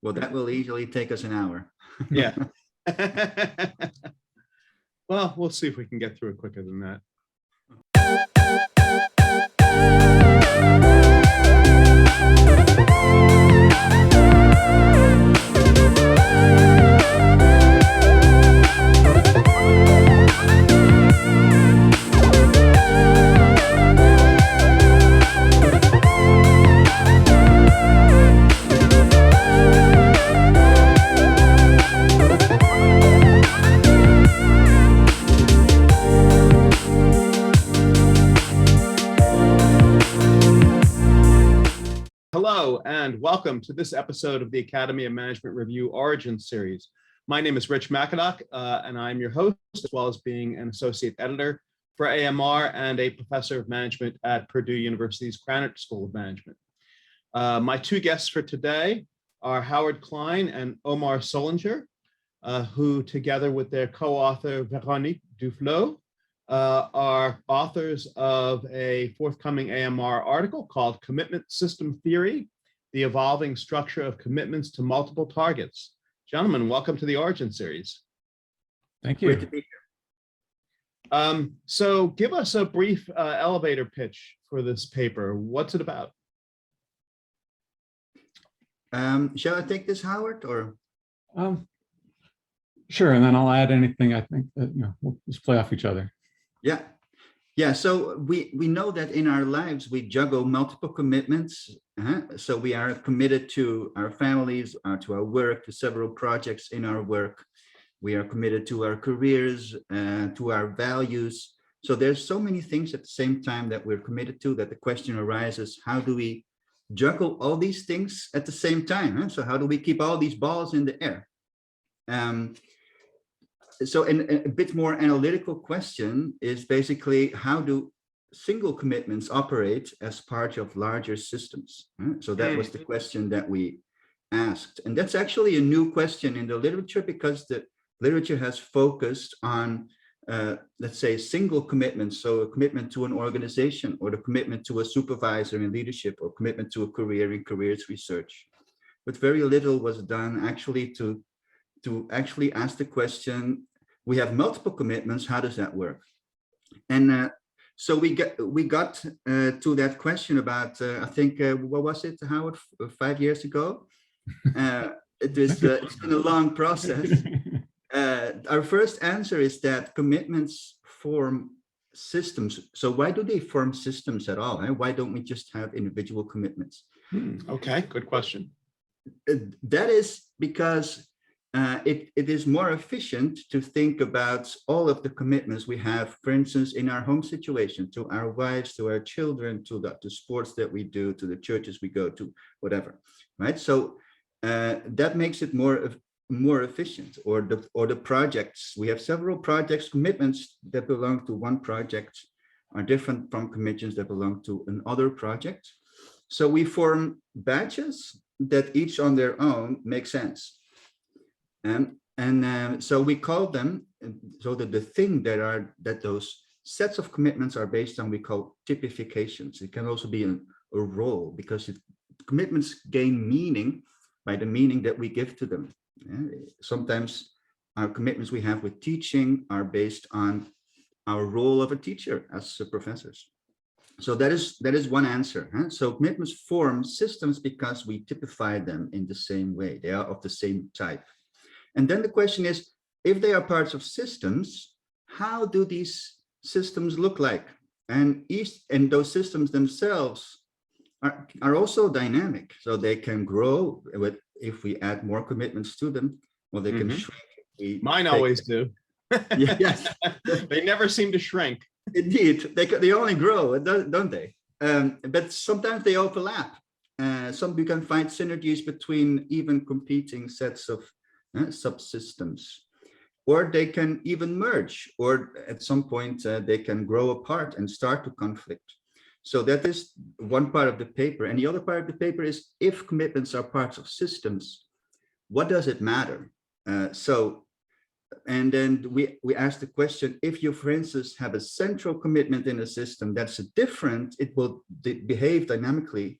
Well, that will easily take us an hour. Yeah. Well, we'll see if we can get through it quicker than that. Hello, and welcome to this episode of the Academy of Management Review Origin Series. My name is Rich McAdock, and I'm your host, as well as being an associate editor for AMR and a professor of management at Purdue University's Krannert School of Management. My two guests for today are Howard Klein and Omar Solinger, who together with their co-author Véronique Duflot are authors of a forthcoming AMR article called Commitment System Theory, the Evolving Structure of Commitments to Multiple Targets. Gentlemen, welcome to the Origin Series. Thank you. Great to be here. So give us a brief elevator pitch for this paper. What's it about? Shall I take this, Howard, or? Sure, and then I'll add anything I think that, we'll just play off each other. Yeah. So we know that in our lives, we juggle multiple commitments. So we are committed to our families, to our work, to several projects in our work. We are committed to our careers, to our values. So there's so many things at the same time that we're committed to that the question arises, how do we juggle all these things at the same time? So how do we keep all these balls in the air? So a bit more analytical question is basically, how do single commitments operate as part of larger systems? So that was the question that we asked. And that's actually a new question in the literature, because the literature has focused on, let's say, single commitments. So a commitment to an organization, or the commitment to a supervisor in leadership, or commitment to a career in careers research. But very little was done actually to actually ask the question, we have multiple commitments, how does that work? And so we got to that question about, I think, what was it, Howard, 5 years ago? It's been a long process. Our first answer is that commitments form systems. So why do they form systems at all? Why don't we just have individual commitments? Okay, good question. That is because it is more efficient to think about all of the commitments we have, for instance, in our home situation, to our wives, to our children, to the sports that we do, to the churches we go to, whatever, right? So that makes it more efficient. Or the projects. We have several projects. Commitments that belong to one project are different from commitments that belong to another project. So we form batches that each on their own make sense. So we call them, so that the thing that those sets of commitments are based on, we call typifications. It can also be a role, because commitments gain meaning by the meaning that we give to them. Sometimes our commitments we have with teaching are based on our role of a teacher as professors. So that is one answer. So commitments form systems because we typify them in the same way. They are of the same type. And then the question is, if they are parts of systems, how do these systems look like? And those systems themselves are also dynamic. So they can grow if we add more commitments to them, or they can shrink. Mine always do. Yes. They never seem to shrink. Indeed, they only grow, don't they? But sometimes they overlap. We can find synergies between even competing sets of subsystems, or they can even merge, or at some point they can grow apart and start to conflict. So that is one part of the paper. And the other part of the paper is, if commitments are parts of systems, what does it matter? And then we ask the question, if you, for instance, have a central commitment in a system that's different, it will behave dynamically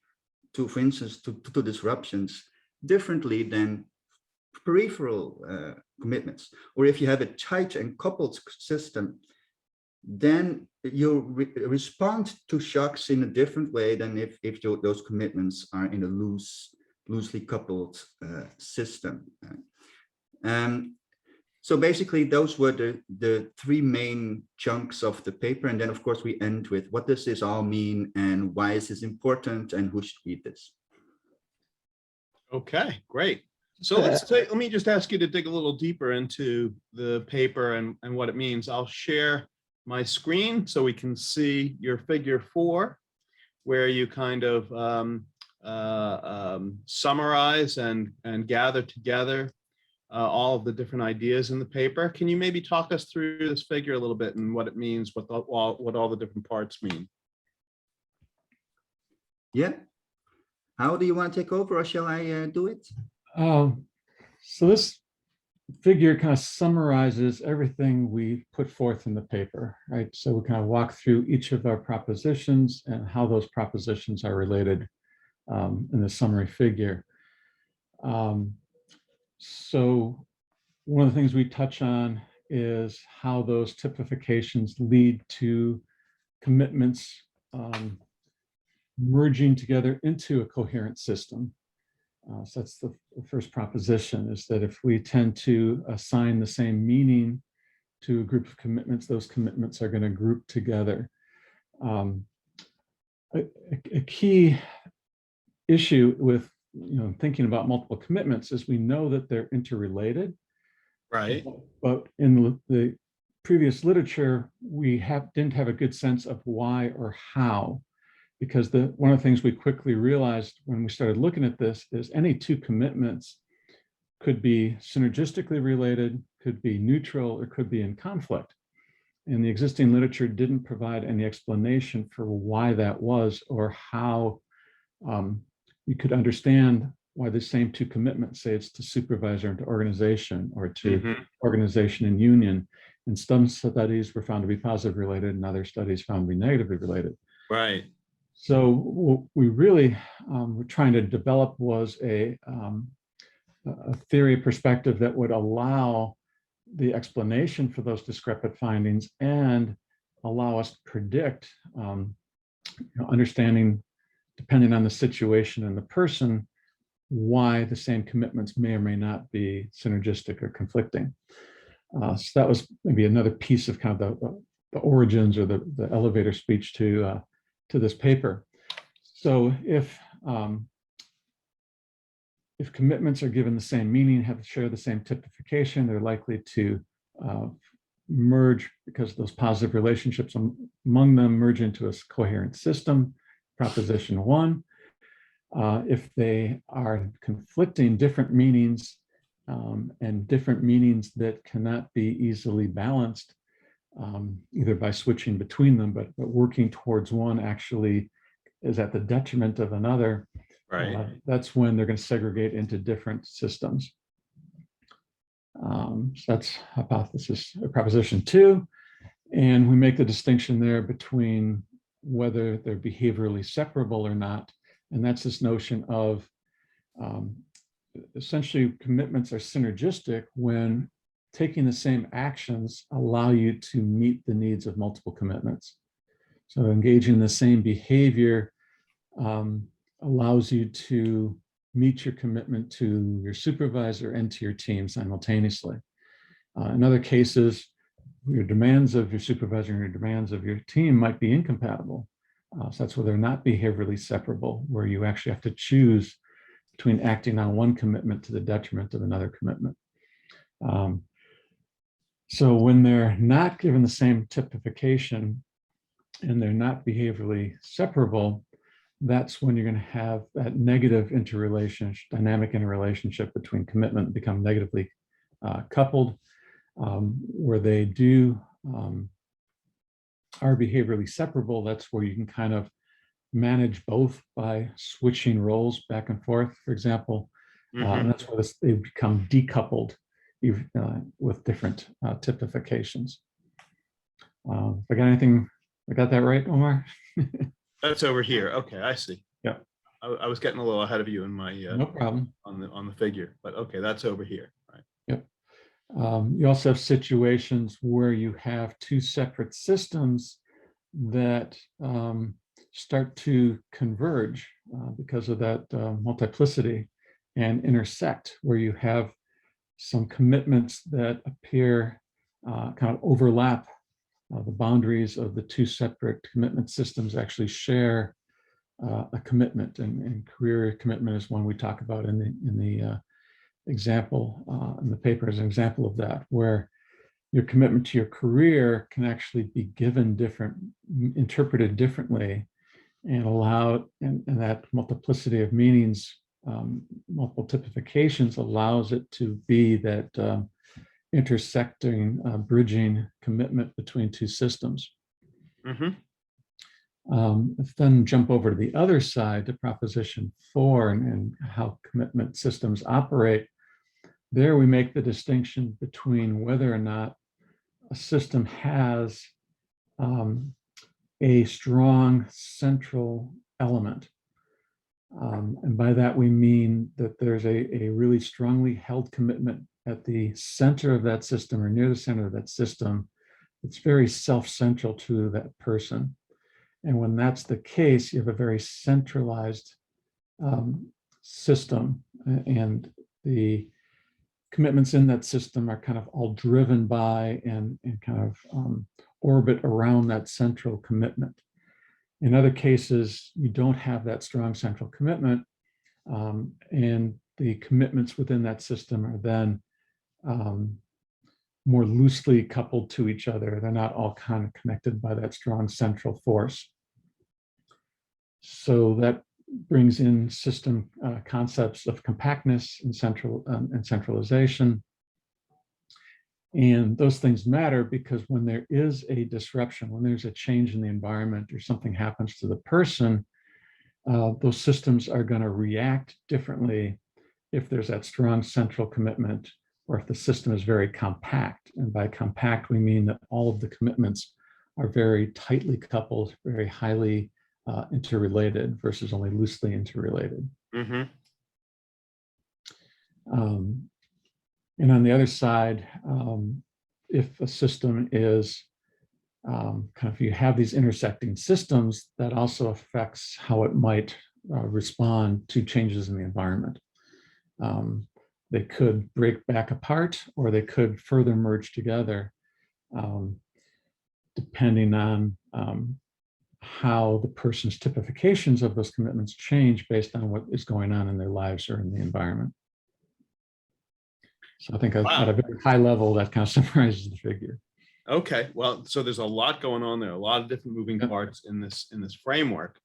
to, for instance, to disruptions differently than peripheral commitments. Or if you have a tight and coupled system, then you respond to shocks in a different way than if those commitments are in a loosely coupled system. So basically, those were the three main chunks of the paper. And then, of course, we end with what does this all mean and why is this important and who should read this? Okay, great. So let me just ask you to dig a little deeper into the paper and what it means. I'll share my screen so we can see your figure 4, where you kind of summarize and gather together all of the different ideas in the paper. Can you maybe talk us through this figure a little bit and what it means, what all the different parts mean? Yeah. How do you want to take over, or shall I do it? So this figure kind of summarizes everything we put forth in the paper, right? So we kind of walk through each of our propositions and how those propositions are related in the summary figure. So one of the things we touch on is how those typifications lead to commitments merging together into a coherent system. So that's the first proposition, is that if we tend to assign the same meaning to a group of commitments, those commitments are going to group together. A key issue with thinking about multiple commitments is we know that they're interrelated. Right. But in the previous literature, we didn't have a good sense of why or how. Because one of the things we quickly realized when we started looking at this is any two commitments could be synergistically related, could be neutral, or could be in conflict. And the existing literature didn't provide any explanation for why that was, or how you could understand why the same two commitments, say it's to supervisor and to organization, or to organization and union. And some studies were found to be positive related, and other studies found to be negatively related. Right. So what we really were trying to develop was a theory perspective that would allow the explanation for those discrepant findings and allow us to predict, understanding, depending on the situation and the person, why the same commitments may or may not be synergistic or conflicting. So that was maybe another piece of kind of the origins, or the elevator speech to this paper. So if commitments are given the same meaning, share the same typification, they're likely to merge because those positive relationships among them merge into a coherent system, proposition 1. If they are conflicting different meanings and different meanings that cannot be easily balanced, either by switching between them, but working towards one actually is at the detriment of another, right. That's when they're going to segregate into different systems. So that's hypothesis, proposition 2. And we make the distinction there between whether they're behaviorally separable or not. And that's this notion of essentially commitments are synergistic when taking the same actions allow you to meet the needs of multiple commitments. So engaging in the same behavior allows you to meet your commitment to your supervisor and to your team simultaneously. In other cases, your demands of your supervisor and your demands of your team might be incompatible. So that's where they're not behaviorally separable, where you actually have to choose between acting on one commitment to the detriment of another commitment. So when they're not given the same typification and they're not behaviorally separable, that's when you're going to have that negative interrelationship, dynamic interrelationship between commitment become negatively coupled, where they are behaviorally separable. That's where you can kind of manage both by switching roles back and forth, for example. And that's where they become decoupled with different typifications. I got that right, Omar? That's over here. Okay, I see. Yeah. I was getting a little ahead of you in my No problem. on the figure, but okay, that's over here. Right. Yep. You also have situations where you have two separate systems that start to converge because of that multiplicity and intersect, where you have some commitments that appear kind of overlap the boundaries of the two separate commitment systems actually share a commitment, and career commitment is one we talk about in the example in the paper as an example of that, where your commitment to your career can actually be given different, interpreted differently, and allowed, and that multiplicity of meanings, multiple typifications allows it to be that intersecting, bridging commitment between two systems. Let's then jump over to the other side to proposition 4 and how commitment systems operate. There we make the distinction between whether or not a system has a strong central element. And by that we mean that there's a really strongly held commitment at the center of that system or near the center of that system. It's very self-central to that person. And when that's the case, you have a very centralized system, and the commitments in that system are kind of all driven by and kind of orbit around that central commitment. In other cases, you don't have that strong central commitment, and the commitments within that system are then more loosely coupled to each other. They're not all kind of connected by that strong central force. So that brings in system concepts of compactness and centralization. And those things matter because when there is a disruption, when there's a change in the environment or something happens to the person, those systems are going to react differently if there's that strong central commitment, or if the system is very compact. And by compact, we mean that all of the commitments are very tightly coupled, very highly interrelated versus only loosely interrelated. And on the other side, if a system is kind of, you have these intersecting systems, that also affects how it might respond to changes in the environment. They could break back apart, or they could further merge together, depending on how the person's typifications of those commitments change based on what is going on in their lives or in the environment. So I think at a very high level, that kind of summarizes the figure. Okay, well, so there's a lot going on there, a lot of different moving parts in this framework.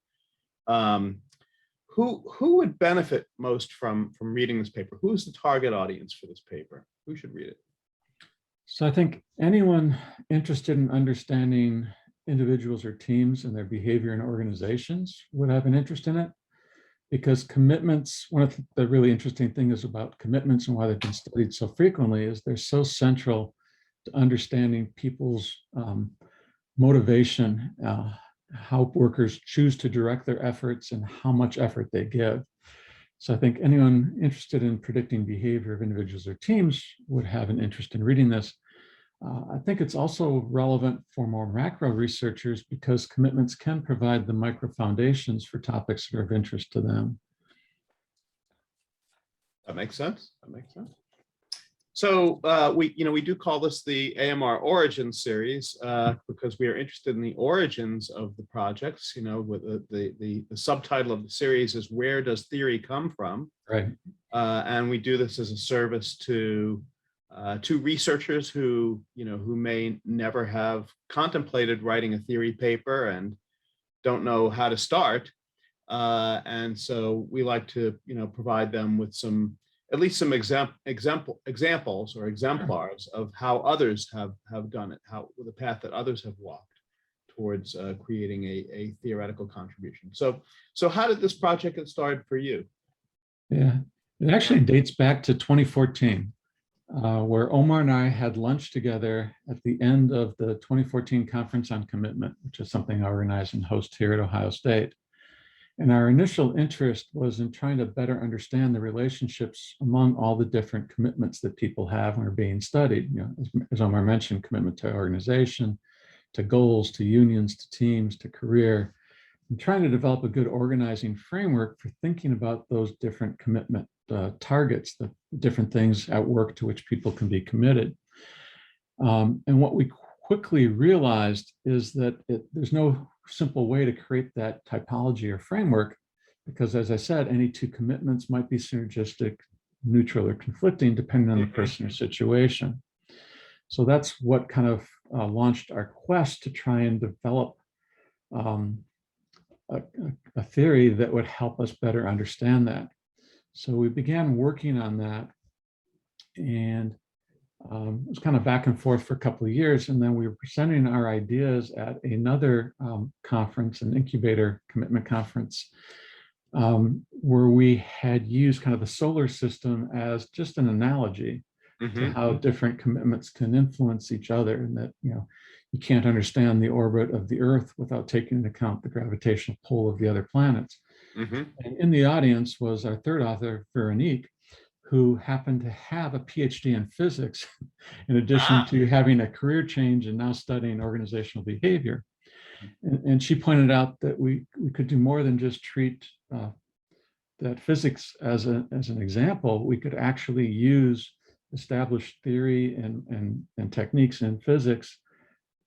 Who would benefit most from reading this paper? Who's the target audience for this paper? Who should read it? So I think anyone interested in understanding individuals or teams and their behavior in organizations would have an interest in it, because commitments, one of the really interesting things about commitments and why they've been studied so frequently is they're so central to understanding people's motivation, how workers choose to direct their efforts and how much effort they give. So I think anyone interested in predicting behavior of individuals or teams would have an interest in reading this. I think it's also relevant for more macro researchers because commitments can provide the micro foundations for topics that are of interest to them. That makes sense. That makes sense. So we do call this the AMR Origins series because we are interested in the origins of the projects. You know, with the subtitle of the series is "Where Does Theory Come From?" Right. And we do this as a service to researchers who may never have contemplated writing a theory paper and don't know how to start. And so we like to provide them with at least some examples or exemplars of how others have done it, how the path that others have walked towards creating a theoretical contribution. So how did this project get started for you? Yeah, it actually dates back to 2014, where Omar and I had lunch together at the end of the 2014 Conference on Commitment, which is something I organize and host here at Ohio State. And our initial interest was in trying to better understand the relationships among all the different commitments that people have when they're being studied. As Omar mentioned, commitment to organization, to goals, to unions, to teams, to career, and trying to develop a good organizing framework for thinking about those different commitment targets, the different things at work to which people can be committed. And what we quickly realized is that there's no simple way to create that typology or framework, because as I said, any two commitments might be synergistic, neutral, or conflicting depending on the person or situation. So that's what kind of launched our quest to try and develop a theory that would help us better understand that. So we began working on that, and it was kind of back and forth for a couple of years, and then we were presenting our ideas at another conference, an incubator commitment conference, where we had used kind of the solar system as just an analogy to how different commitments can influence each other, and that you can't understand the orbit of the Earth without taking into account the gravitational pull of the other planets. And in the audience was our third author, Véronique, who happened to have a PhD in physics, in addition to having a career change and now studying organizational behavior. And she pointed out that we could do more than just treat that physics as an example. We could actually use established theory and techniques in physics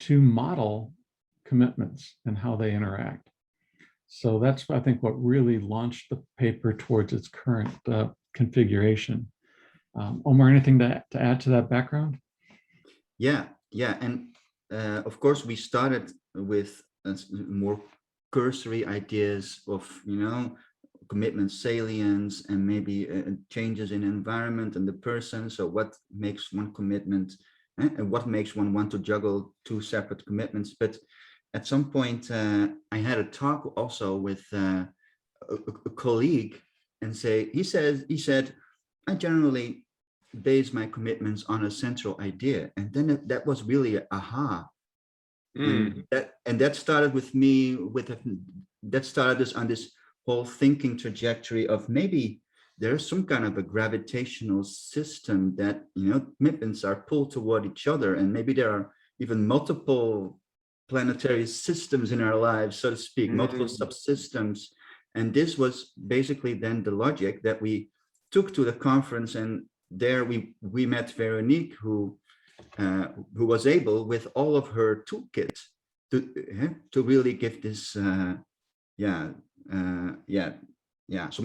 to model commitments and how they interact. So that's, I think, what really launched the paper towards its current configuration. Omar, anything to add to that background? Yeah, and of course we started with more cursory ideas of commitment salience and maybe changes in environment and the person. So what makes one commitment and what makes one want to juggle two separate commitments? But at some point I had a talk also with a colleague, and he said, I generally base my commitments on a central idea. And then that was really a aha. And that started with me that started us on this whole thinking trajectory of maybe there's some kind of a gravitational system that commitments are pulled toward each other, and maybe there are even multiple planetary systems in our lives, so to speak, multiple subsystems. And this was basically then the logic that we took to the conference, and there we met Véronique, who was able, with all of her toolkit, to really give this some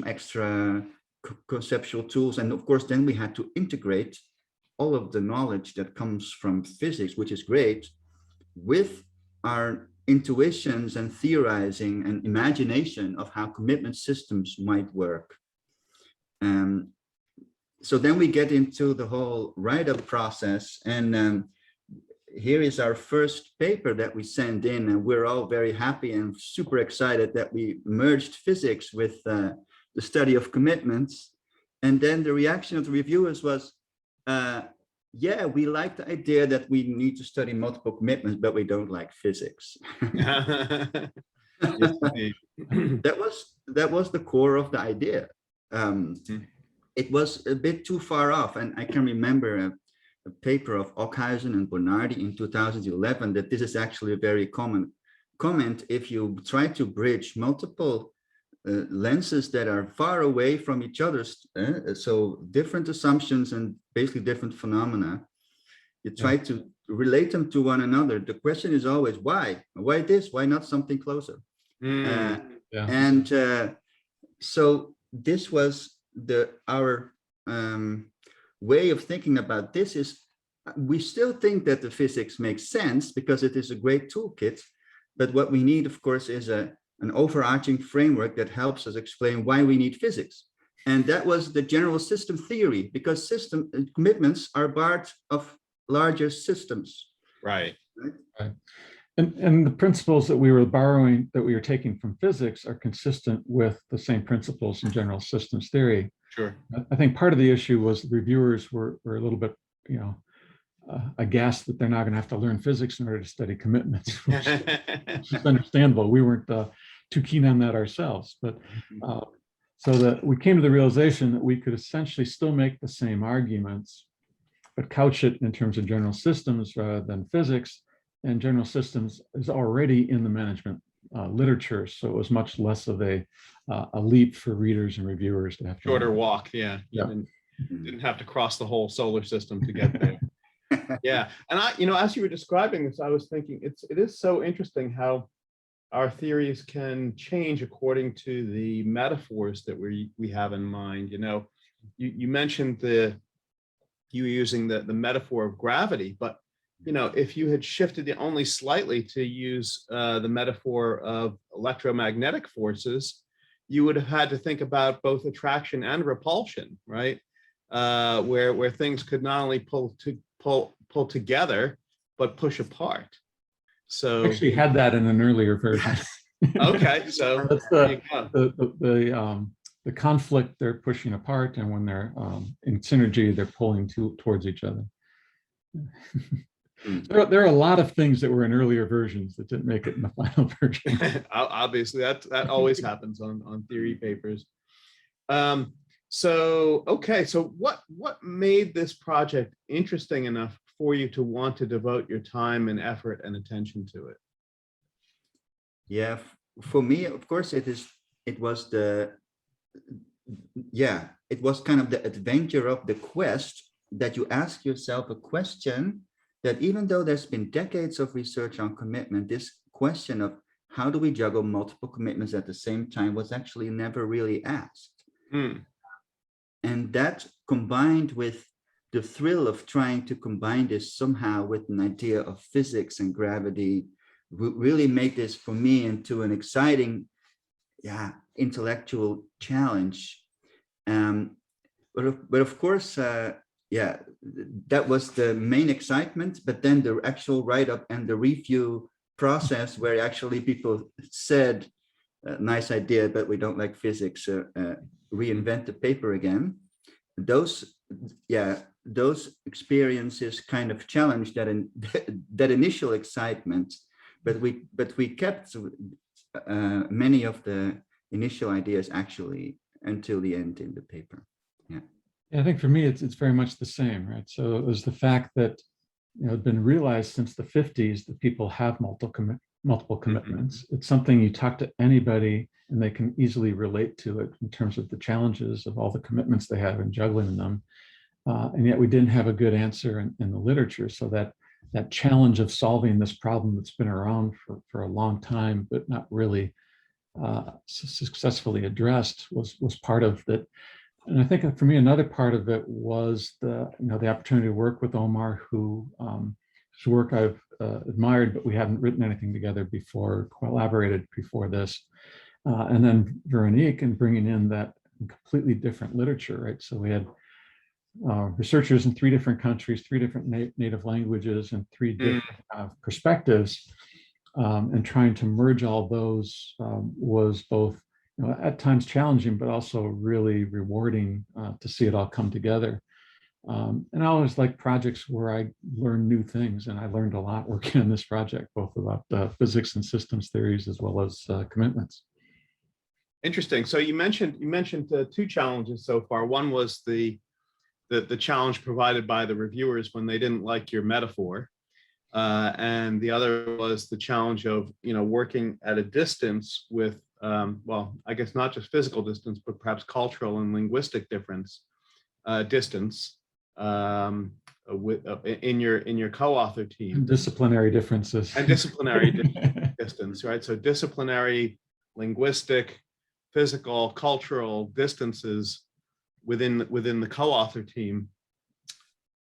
extra conceptual tools. And of course then we had to integrate all of the knowledge that comes from physics, which is great, with our intuitions and theorizing and imagination of how commitment systems might work. So then we get into the whole write-up process, and here is our first paper that we sent in, and we're all very happy and super excited that we merged physics with the study of commitments. And then the reaction of the reviewers was, yeah, we like the idea that we need to study multiple commitments, but we don't like physics. That was the core of the idea. It was a bit too far off, and I can remember a paper of Ockhuizen and Bonardi in 2011 that this is actually a very common comment. If you try to bridge multiple lenses that are far away from each other, so different assumptions and basically different phenomena, you try to relate them to one another. The question is always why this, why not something closer? So this was our way of thinking about this. Is we still think that the physics makes sense because it is a great toolkit, but what we need, of course, is an overarching framework that helps us explain why we need physics. And that was the general system theory, because commitments are part of larger systems. Right. And the principles that we were taking from physics are consistent with the same principles in general systems theory. Sure. I think part of the issue was the reviewers were a little bit, aghast that they're not going to have to learn physics in order to study commitments, which is understandable. We weren't too keen on that ourselves. But so that we came to the realization that we could essentially still make the same arguments, but couch it in terms of general systems rather than physics. And general systems is already in the management literature, so it was much less of a leap for readers and reviewers to have to. Shorter walk, yeah. Yeah. Didn't have to cross the whole solar system to get there. Yeah, and as you were describing this, I was thinking it is so interesting how our theories can change according to the metaphors that we have in mind. You mentioned you were using the metaphor of gravity, but if you had shifted it only slightly to use the metaphor of electromagnetic forces, you would have had to think about both attraction and repulsion, right? Where things could not only pull together, but push apart. So I actually had that in an earlier version. Okay, so that's the conflict they're pushing apart, and when they're in synergy, they're pulling towards each other. There are a lot of things that were in earlier versions that didn't make it in the final version. Obviously, that always happens on theory papers. So what made this project interesting enough for you to want to devote your time and effort and attention to it? Yeah, for me, of course, it was kind of the adventure of the quest, that you ask yourself a question that, even though there's been decades of research on commitment, this question of how do we juggle multiple commitments at the same time was actually never really asked. And that, combined with the thrill of trying to combine this somehow with an idea of physics and gravity, really make this for me into an exciting, intellectual challenge. But of course, that was the main excitement. But then the actual write-up and the review process, where actually people said, nice idea, but we don't like physics, reinvent the paper again. Those experiences kind of challenged that initial excitement, but we kept many of the initial ideas actually until the end in the paper. Yeah, I think for me it's very much the same, right? So it was the fact that it's been realized since the 50s that people have multiple commitments. It's something you talk to anybody and they can easily relate to it in terms of the challenges of all the commitments they have and juggling them. And yet we didn't have a good answer in the literature. So that challenge of solving this problem that's been around for a long time, but not really successfully addressed was part of it. And I think for me, another part of it was the opportunity to work with Omar, whose work I've admired, but we hadn't written anything together before, collaborated before this. And then Véronique, and bringing in that completely different literature, right? So we had researchers in 3 different countries, 3 different native languages, and 3 different perspectives, and trying to merge all those was both, at times challenging, but also really rewarding to see it all come together. And I always like projects where I learn new things, and I learned a lot working on this project, both about physics and systems theories as well as commitments. Interesting. So you mentioned 2 challenges so far. One was the challenge provided by the reviewers when they didn't like your metaphor, and the other was the challenge of working at a distance with I guess not just physical distance, but perhaps cultural and linguistic distance in your co-author team. And disciplinary differences. And disciplinary distance, right? So disciplinary, linguistic, physical, cultural distances within the co-author team.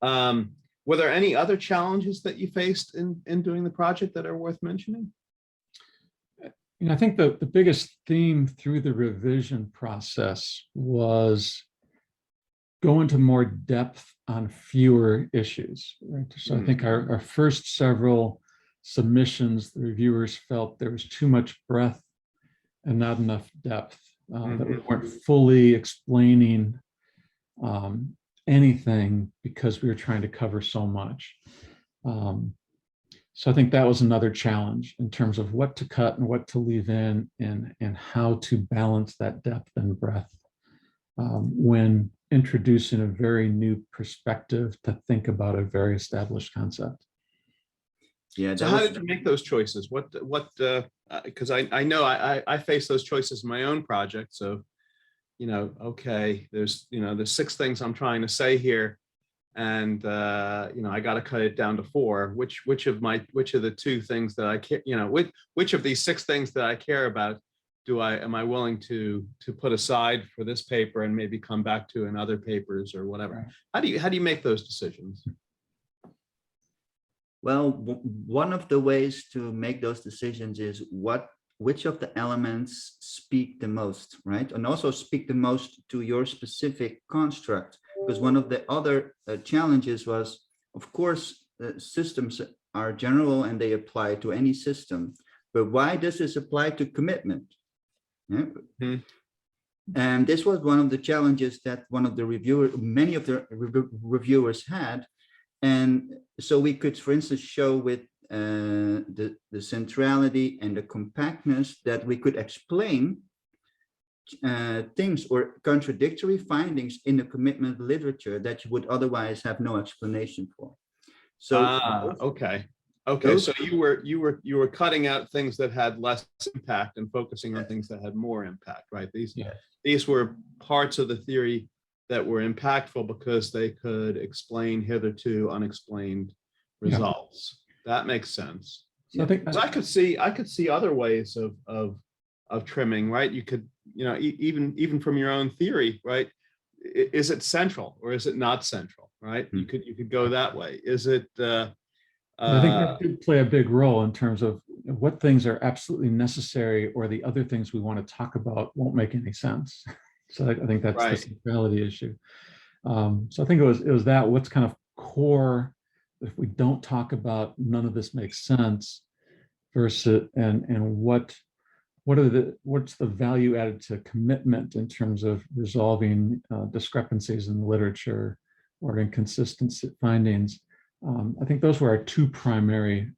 Were there any other challenges that you faced in doing the project that are worth mentioning? I think the biggest theme through the revision process was go into more depth on fewer issues, right? So I think our first several submissions, the reviewers felt there was too much breadth and not enough depth, that we weren't fully explaining anything because we were trying to cover so much. So I think that was another challenge in terms of what to cut and what to leave in, and how to balance that depth and breadth when introducing a very new perspective to think about a very established concept. Yeah. So how did you make those choices? Because I know I face those choices in my own project. So, okay, there's 6 things I'm trying to say here, and I got to cut it down to 4. Which of the 2 things that I care, which of these 6 things that I care about am I willing to put aside for this paper and maybe come back to in other papers or whatever? Right. How do you make those decisions? Well, one of the ways to make those decisions is which of the elements speak the most, right? And also speak the most to your specific construct. Because one of the other challenges was, of course, systems are general and they apply to any system. But why does this apply to commitment? Yeah. Mm-hmm. And this was one of the challenges that many of the reviewers had. And so we could, for instance, show with the centrality and the compactness that we could explain things or contradictory findings in the commitment literature that you would otherwise have no explanation for. So okay. So you were cutting out things that had less impact and focusing on things that had more impact, right? These were parts of the theory that were impactful because they could explain hitherto unexplained results. That makes sense. So I think I could see other ways of trimming, right? You could, even from your own theory, right? Is it central or is it not central, right? You could go that way. Is it? I think that could play a big role in terms of what things are absolutely necessary, or the other things we want to talk about won't make any sense. So I think that's the centrality issue. So I think it was that what's kind of core. If we don't talk about, none of this makes sense, versus and what's the value added to commitment in terms of resolving discrepancies in the literature or inconsistent findings. I think those were our 2 primary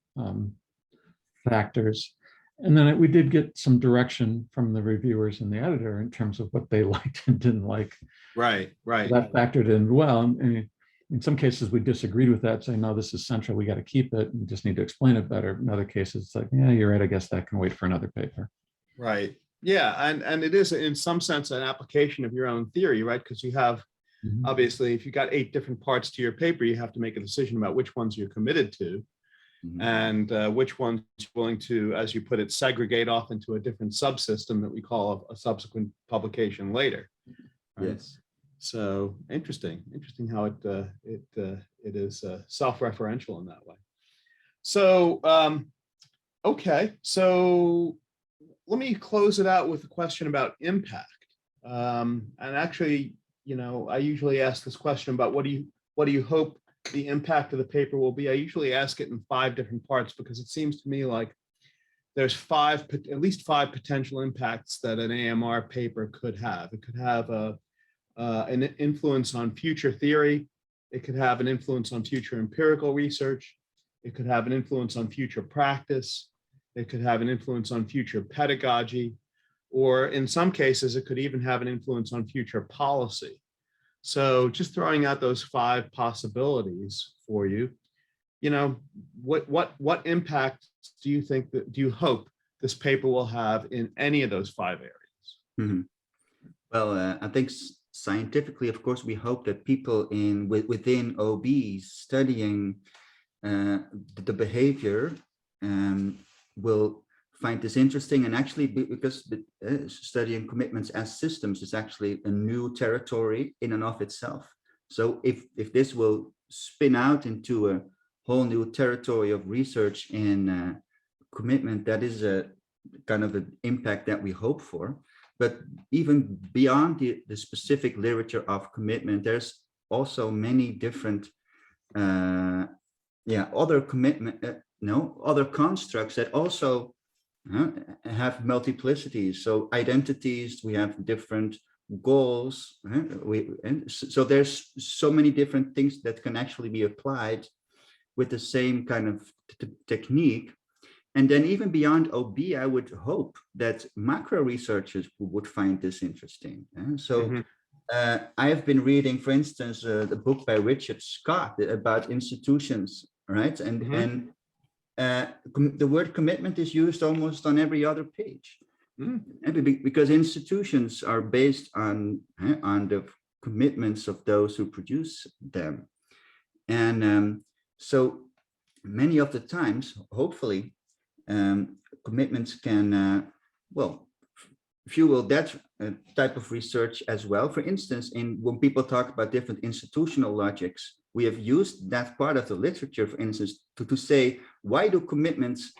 factors. And then we did get some direction from the reviewers and the editor in terms of what they liked and didn't like. Right. That factored in well. And in some cases, we disagreed with that, saying, no, this is central, we got to keep it. We just need to explain it better. In other cases, it's like, yeah, you're right, I guess that can wait for another paper. Right. Yeah. And it is, in some sense, an application of your own theory, right? Because you have, obviously, if you've got 8 different parts to your paper, you have to make a decision about which ones you're committed to. And which ones you're willing to, as you put it, segregate off into a different subsystem that we call a subsequent publication later. Right? Yes. So interesting how it is self-referential in that way. So okay, so let me close it out with a question about impact. And actually, I usually ask this question about what do you hope the impact of the paper will be. I usually ask it in 5 different parts, because it seems to me like there's at least 5 potential impacts that an AMR paper could have. It could have an influence on future theory. It could have an influence on future empirical research. It could have an influence on future practice. It could have an influence on future pedagogy, or in some cases, it could even have an influence on future policy. So just throwing out those 5 possibilities for you, what impact do you hope this paper will have in any of those 5 areas? Mm-hmm. Well, I think scientifically, of course, we hope that people within OBs studying the behavior will find this interesting, and actually, because studying commitments as systems is actually a new territory in and of itself. So if this will spin out into a whole new territory of research in commitment, that is a kind of an impact that we hope for. But even beyond the specific literature of commitment, there's also many different other constructs that also have multiplicities. So identities, we have different goals. So there's so many different things that can actually be applied with the same kind of technique. And then even beyond OB, I would hope that macro researchers would find this interesting. So I have been reading, for instance, the book by Richard Scott about institutions, right? And the word commitment is used almost on every other page. Because institutions are based on the commitments of those who produce them. And so many of the times, hopefully, commitments can, well, fuel that type of research as well. For instance, when people talk about different institutional logics, we have used that part of the literature, for instance, to say, why do commitments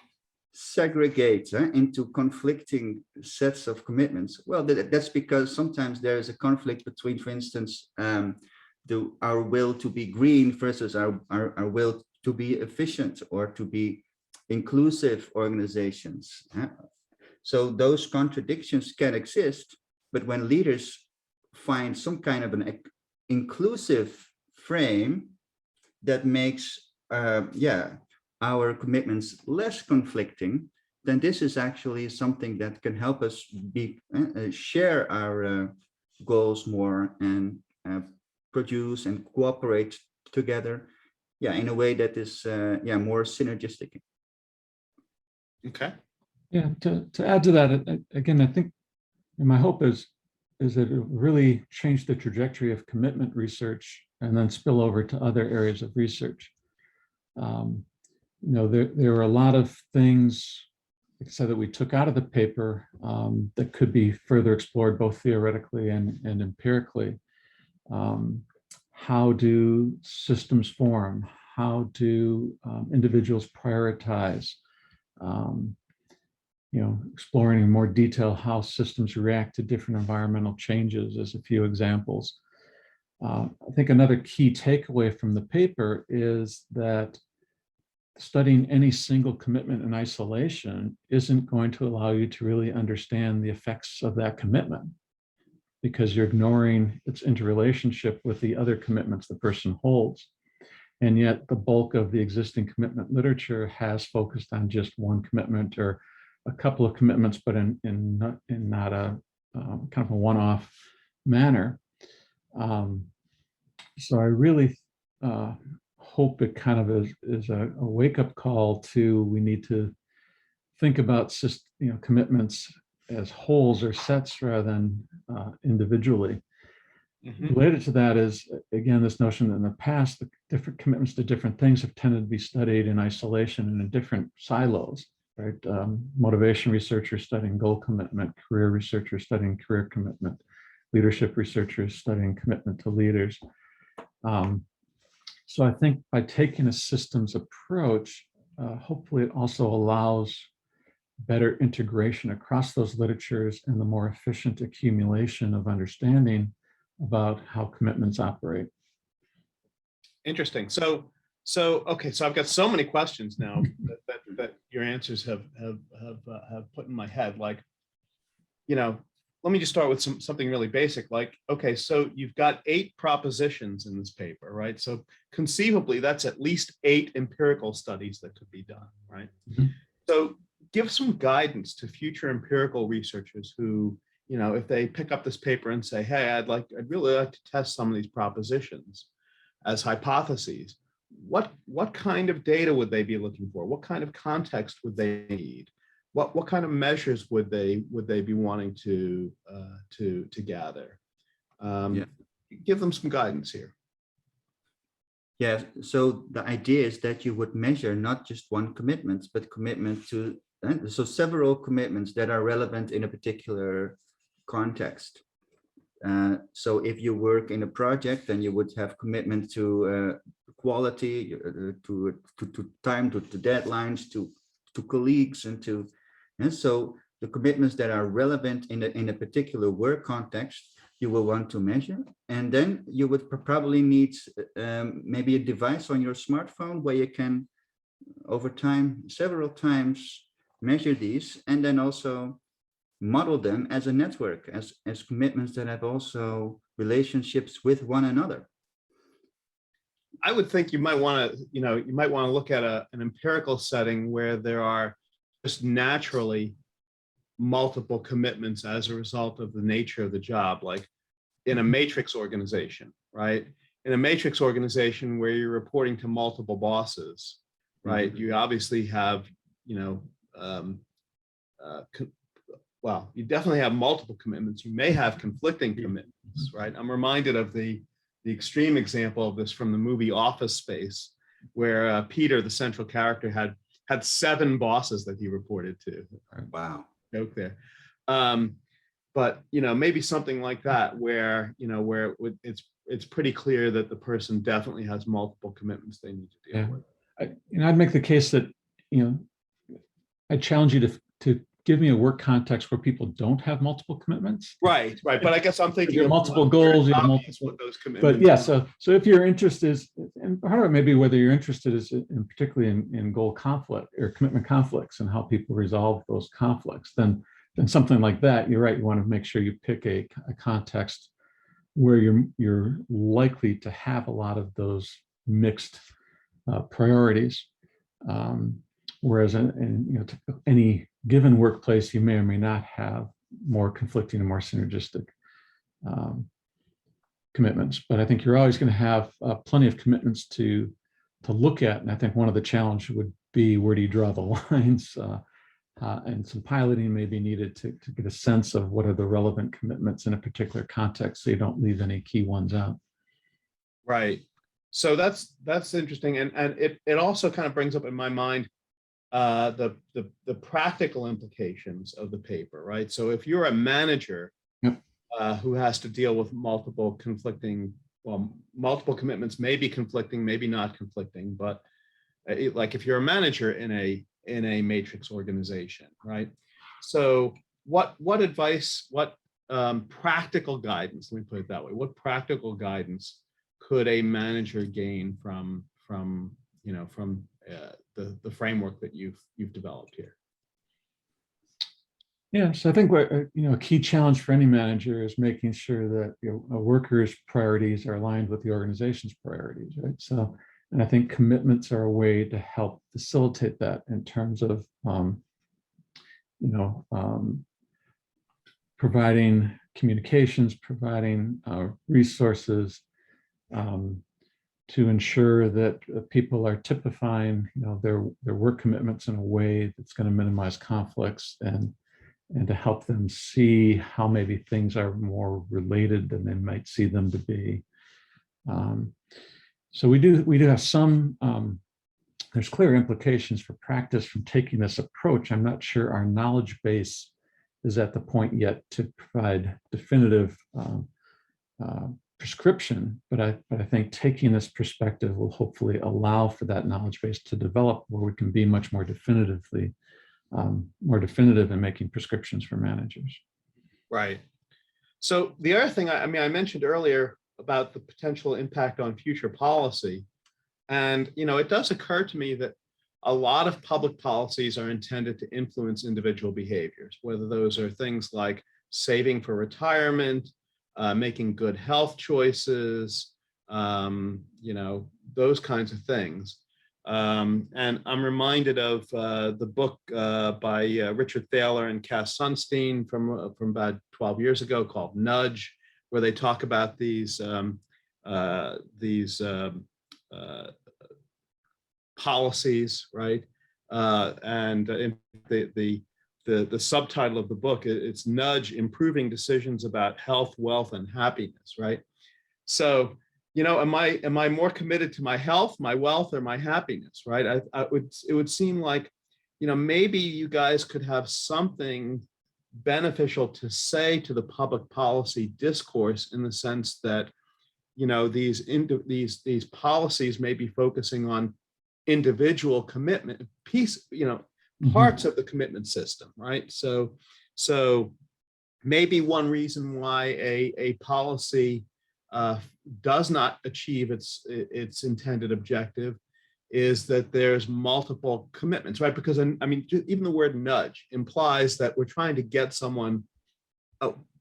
segregate into conflicting sets of commitments? Well, that's because sometimes there is a conflict between, for instance, our will to be green versus our will to be efficient or to be inclusive organizations. So those contradictions can exist, but when leaders find some kind of an inclusive frame that makes our commitments less conflicting, then this is actually something that can help us share our goals more and produce and cooperate together, in a way that is more synergistic. Okay. Yeah, to add to that, again, I think my hope is that it really changed the trajectory of commitment research and then spill over to other areas of research. There were a lot of things, like I said, that we took out of the paper that could be further explored both theoretically and empirically. How do systems form? How do individuals prioritize? Exploring in more detail how systems react to different environmental changes as a few examples. I think another key takeaway from the paper is that studying any single commitment in isolation isn't going to allow you to really understand the effects of that commitment, because you're ignoring its interrelationship with the other commitments the person holds. And yet the bulk of the existing commitment literature has focused on just one commitment or a couple of commitments, but in not a kind of a one-off manner. So I really hope it kind of is a wake-up call to, we need to think about commitments as wholes or sets rather than individually. Related to that is, again, this notion that in the past, the different commitments to different things have tended to be studied in isolation and in different silos, right? Motivation researchers studying goal commitment, career researchers studying career commitment, leadership researchers studying commitment to leaders. So I think by taking a systems approach, hopefully it also allows better integration across those literatures and the more efficient accumulation of understanding about how commitments operate. Interesting. So okay, so I've got so many questions now that your answers have put in my head. Like, let me just start with something really basic. Like, okay, so you've got 8 propositions in this paper, right? So conceivably, that's at least 8 empirical studies that could be done, right? So give some guidance to future empirical researchers who, if they pick up this paper and say, hey, I'd really like to test some of these propositions as hypotheses, what kind of data would they be looking for? What kind of context would they need? What kind of measures would they be wanting to gather? Give them some guidance here. Yeah, so the idea is that you would measure not just one commitment, but commitment to, so several commitments that are relevant in a particular context. So if you work in a project, then you would have commitment to quality, to time, to deadlines, to colleagues, and so the commitments that are relevant in a particular work context, you will want to measure. And then you would probably need maybe a device on your smartphone where you can, over time, several times, measure these, and then also model them as a network, as commitments that have also relationships with one another. I would think you might want to, look at an empirical setting where there are just naturally multiple commitments as a result of the nature of the job, like in a matrix organization, right? In a matrix organization where you're reporting to multiple bosses, right? You obviously have, well, you definitely have multiple commitments. You may have conflicting commitments, right? I'm reminded of the extreme example of this from the movie Office Space, where Peter, the central character, had 7 bosses that he reported to. Wow. Joke there. But maybe something like that, where it's pretty clear that the person definitely has multiple commitments they need to deal with. I'd make the case that I challenge you to give me a work context where people don't have multiple commitments. Right. But I guess I'm thinking of multiple goals. You have multiple. Those commitments. But yeah, so if your interest is, and part of it may be whether your interest is particularly in goal conflict or commitment conflicts and how people resolve those conflicts, then something like that, you're right. You want to make sure you pick a context where you're likely to have a lot of those mixed priorities. Whereas in any given workplace, you may or may not have more conflicting and more synergistic commitments. But I think you're always going to have plenty of commitments to look at. And I think one of the challenges would be, where do you draw the lines? And some piloting may be needed to get a sense of what are the relevant commitments in a particular context, so you don't leave any key ones out. Right. So that's interesting, and it also kind of brings up in my mind the practical implications of the paper, right? So if you're a manager who has to deal with multiple commitments, maybe conflicting, maybe not conflicting, but like if you're a manager in a matrix organization, right? So what advice, what practical guidance, let me put it that way, what practical guidance could a manager gain from the framework that you've developed here? Yeah, so I think what a key challenge for any manager is making sure that a worker's priorities are aligned with the organization's priorities, right? So, and I think commitments are a way to help facilitate that in terms of providing communications, providing resources, to ensure that people are typifying, their work commitments in a way that's going to minimize conflicts and to help them see how maybe things are more related than they might see them to be. So we do have some. There's clear implications for practice from taking this approach. I'm not sure our knowledge base is at the point yet to provide definitive prescription, but I think taking this perspective will hopefully allow for that knowledge base to develop, where we can be much more definitive in making prescriptions for managers. Right. So the other thing, I mentioned earlier about the potential impact on future policy, and it does occur to me that a lot of public policies are intended to influence individual behaviors, whether those are things like saving for retirement, making good health choices, those kinds of things. And I'm reminded of the book by Richard Thaler and Cass Sunstein from about 12 years ago called Nudge, where they talk about these policies, right? And the subtitle of the book, it's Nudge: Improving Decisions About Health, Wealth, and Happiness, right? So, am I more committed to my health, my wealth, or my happiness, right? It would seem like, maybe you guys could have something beneficial to say to the public policy discourse, in the sense that, these policies may be focusing on individual commitment parts of the commitment system, right? So maybe one reason why a policy does not achieve its intended objective is that there's multiple commitments, right? Because even the word nudge implies that we're trying to get someone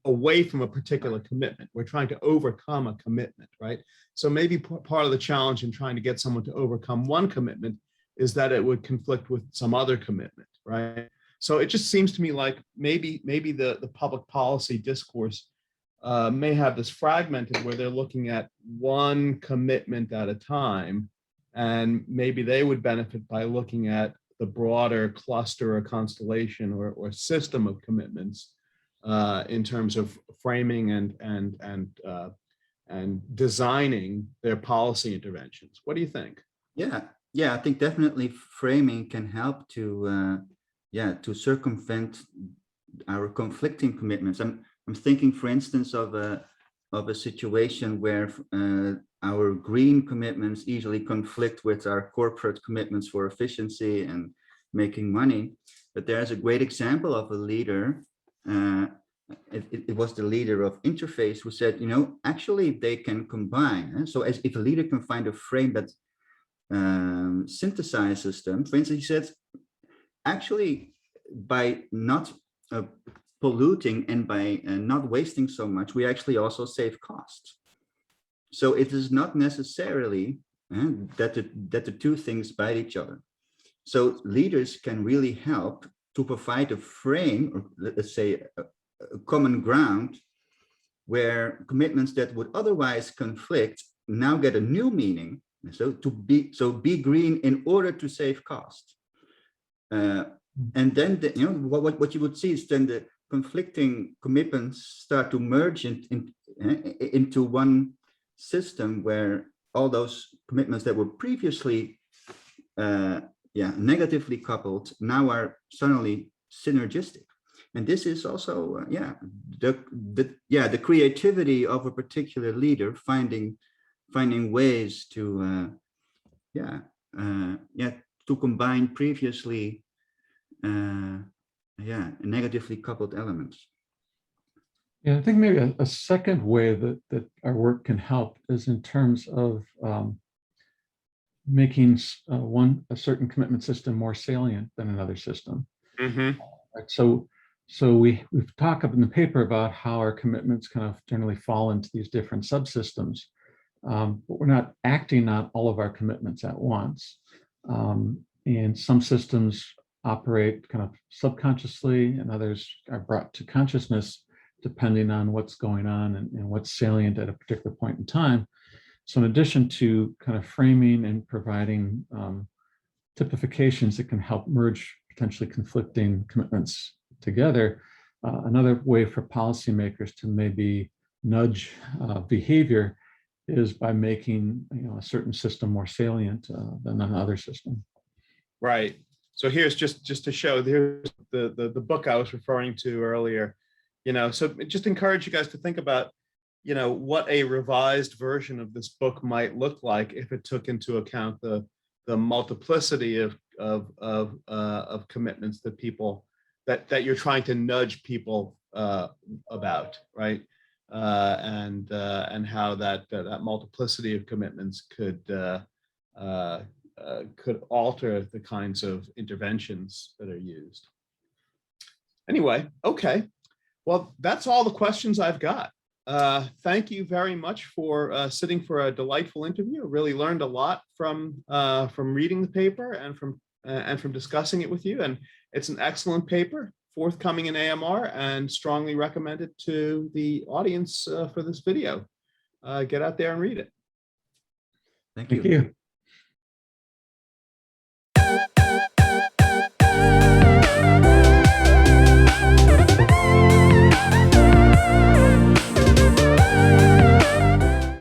away from a particular commitment. We're trying to overcome a commitment, right? So maybe part of the challenge in trying to get someone to overcome one commitment is that it would conflict with some other commitment, right? So it just seems to me like maybe the public policy discourse may have this fragmented where they're looking at one commitment at a time, and maybe they would benefit by looking at the broader cluster or constellation or system of commitments in terms of framing and designing their policy interventions. What do you think? Yeah, I think definitely framing can help to to circumvent our conflicting commitments. I'm thinking, for instance, of a situation where our green commitments easily conflict with our corporate commitments for efficiency and making money. But there's a great example of a leader. It was the leader of Interface who said, actually they can combine. So as if a leader can find a frame that synthesizes them, for instance, he said, actually by not polluting and by not wasting so much, we actually also save costs. So it is not necessarily that the two things bite each other. So leaders can really help to provide a frame, or let's say a common ground, where commitments that would otherwise conflict now get a new meaning. So be green in order to save cost. And then what you would see is then the conflicting commitments start to merge into one system where all those commitments that were previously negatively coupled now are suddenly synergistic. And this is also the creativity of a particular leader finding ways to to combine previously negatively coupled elements. Yeah, I think maybe a second way that our work can help is in terms of making a certain commitment system more salient than another system. Mm-hmm. Right, so we've talked up in the paper about how our commitments kind of generally fall into these different subsystems, but we're not acting on all of our commitments at once. And some systems operate kind of subconsciously, and others are brought to consciousness depending on what's going on and what's salient at a particular point in time. So in addition to kind of framing and providing typifications that can help merge potentially conflicting commitments together, another way for policymakers to maybe nudge behavior is by making a certain system more salient than another system. Right. So here's just to show, here's the book I was referring to earlier. So just encourage you guys to think about what a revised version of this book might look like if it took into account the multiplicity of commitments that people that you're trying to nudge people about, right? And how that multiplicity of commitments could alter the kinds of interventions that are used. Anyway, okay. Well, that's all the questions I've got. Thank you very much for sitting for a delightful interview. I really learned a lot from reading the paper and from discussing it with you. And it's an excellent paper, forthcoming in AMR, and strongly recommended to the audience for this video. Get out there and read it. Thank you. Thank you.